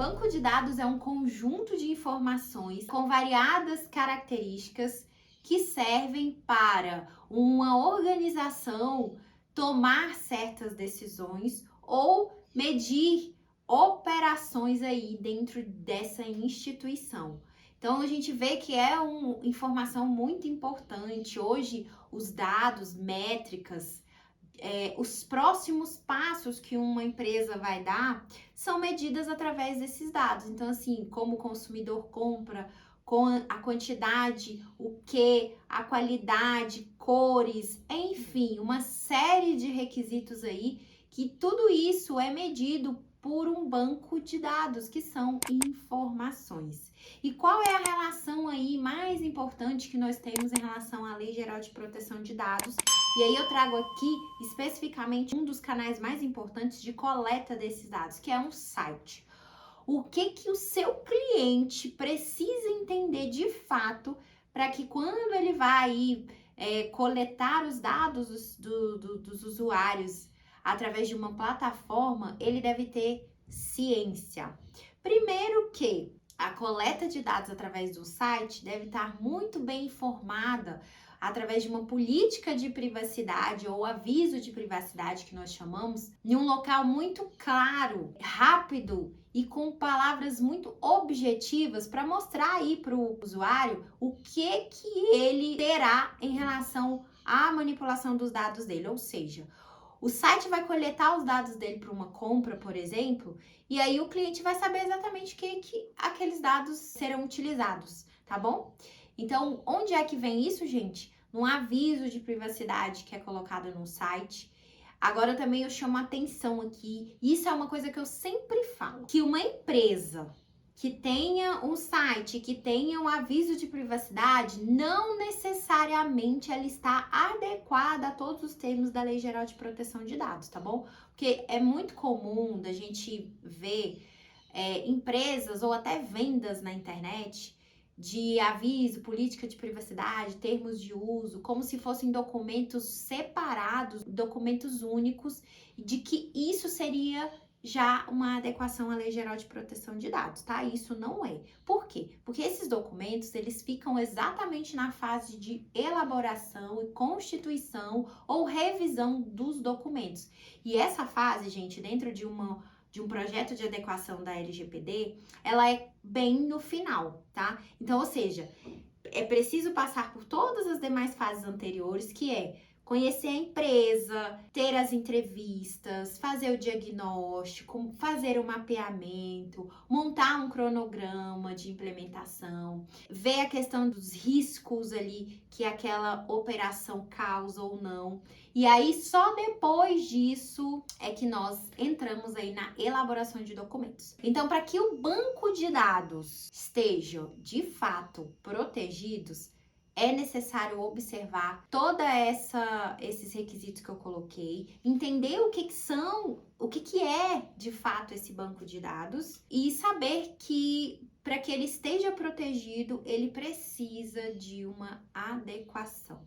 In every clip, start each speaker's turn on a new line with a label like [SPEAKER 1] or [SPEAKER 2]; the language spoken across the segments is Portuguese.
[SPEAKER 1] Banco de dados é um conjunto de informações com variadas características que servem para uma organização tomar certas decisões ou medir operações aí dentro dessa instituição. Então, a gente vê que é uma informação muito importante. Hoje, os dados, métricas, os próximos passos que uma empresa vai dar são medidas através desses dados. Então, assim, como o consumidor compra, com a quantidade, o que, a qualidade, cores, enfim, uma série de requisitos aí, que tudo isso é medido por um banco de dados, que são informações. E qual é a relação aí mais importante que nós temos em relação à Lei Geral de Proteção de Dados? E aí eu trago aqui especificamente um dos canais mais importantes de coleta desses dados, que é um site. O que o seu cliente precisa entender de fato para que quando ele vai coletar os dados dos usuários através de uma plataforma, ele deve ter ciência. Primeiro que a coleta de dados através do site deve estar muito bem informada através de uma política de privacidade ou aviso de privacidade que nós chamamos, em um local muito claro, rápido e com palavras muito objetivas para mostrar aí para o usuário o que ele terá em relação à manipulação dos dados dele, ou seja, o site vai coletar os dados dele para uma compra, por exemplo, e aí o cliente vai saber exatamente que aqueles dados serão utilizados, tá bom? Então, onde é que vem isso, gente? Num aviso de privacidade que é colocado no site. Agora também eu chamo a atenção aqui, isso é uma coisa que eu sempre falo, que uma empresa que tenha um site, que tenha um aviso de privacidade, não necessariamente ela está adequada a todos os termos da Lei Geral de Proteção de Dados, tá bom? Porque é muito comum da gente ver empresas ou até vendas na internet de aviso, política de privacidade, termos de uso, como se fossem documentos separados, documentos únicos, de que isso seria já uma adequação à Lei Geral de Proteção de Dados, tá? Isso não é. Por quê? Porque esses documentos, eles ficam exatamente na fase de elaboração e constituição ou revisão dos documentos. E essa fase, gente, dentro de um projeto de adequação da LGPD, ela é bem no final, tá? Então, ou seja, é preciso passar por todas as demais fases anteriores, que é conhecer a empresa, ter as entrevistas, fazer o diagnóstico, fazer o mapeamento, montar um cronograma de implementação, ver a questão dos riscos ali que aquela operação causa ou não. E aí, só depois disso é que nós entramos aí na elaboração de documentos. Então, para que o banco de dados esteja de fato protegidos, é necessário observar esses requisitos que eu coloquei, entender o que é de fato esse banco de dados e saber que para que ele esteja protegido, ele precisa de uma adequação.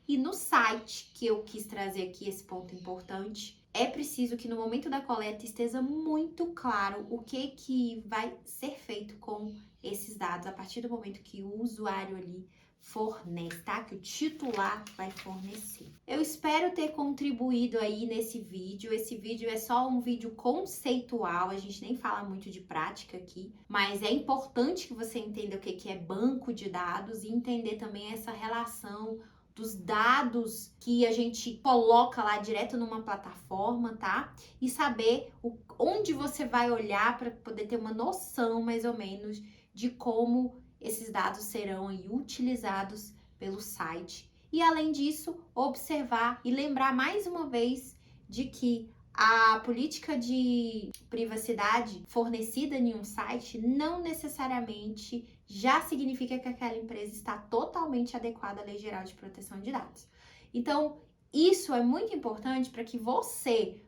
[SPEAKER 1] E no site, que eu quis trazer aqui esse ponto importante, é preciso que no momento da coleta esteja muito claro o que vai ser feito com esses dados a partir do momento que o usuário ali fornece, tá? Que o titular vai fornecer. Eu espero ter contribuído aí nesse vídeo. Esse vídeo é só um vídeo conceitual, a gente nem fala muito de prática aqui, mas é importante que você entenda o que é banco de dados e entender também essa relação dos dados que a gente coloca lá direto numa plataforma, tá? E saber onde você vai olhar para poder ter uma noção mais ou menos de como esses dados serão aí utilizados pelo site. E além disso, observar e lembrar mais uma vez de que a política de privacidade fornecida em um site não necessariamente já significa que aquela empresa está totalmente adequada à Lei Geral de Proteção de Dados. Então, isso é muito importante para que você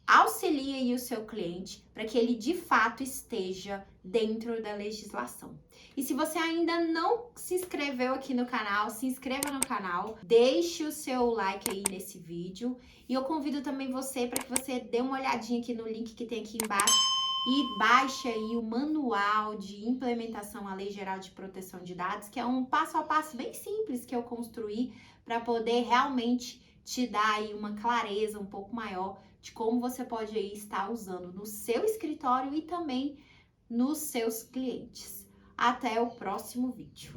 [SPEAKER 1] auxilie o seu cliente para que ele de fato esteja dentro da legislação. E se você ainda não se inscreveu aqui no canal, se inscreva no canal, deixe o seu like aí nesse vídeo e eu convido também você para que você dê uma olhadinha aqui no link que tem aqui embaixo e baixe aí o manual de implementação à Lei Geral de Proteção de Dados, que é um passo a passo bem simples que eu construí para poder realmente te dar aí uma clareza um pouco maior de como você pode aí estar usando no seu escritório e também nos seus clientes. Até o próximo vídeo.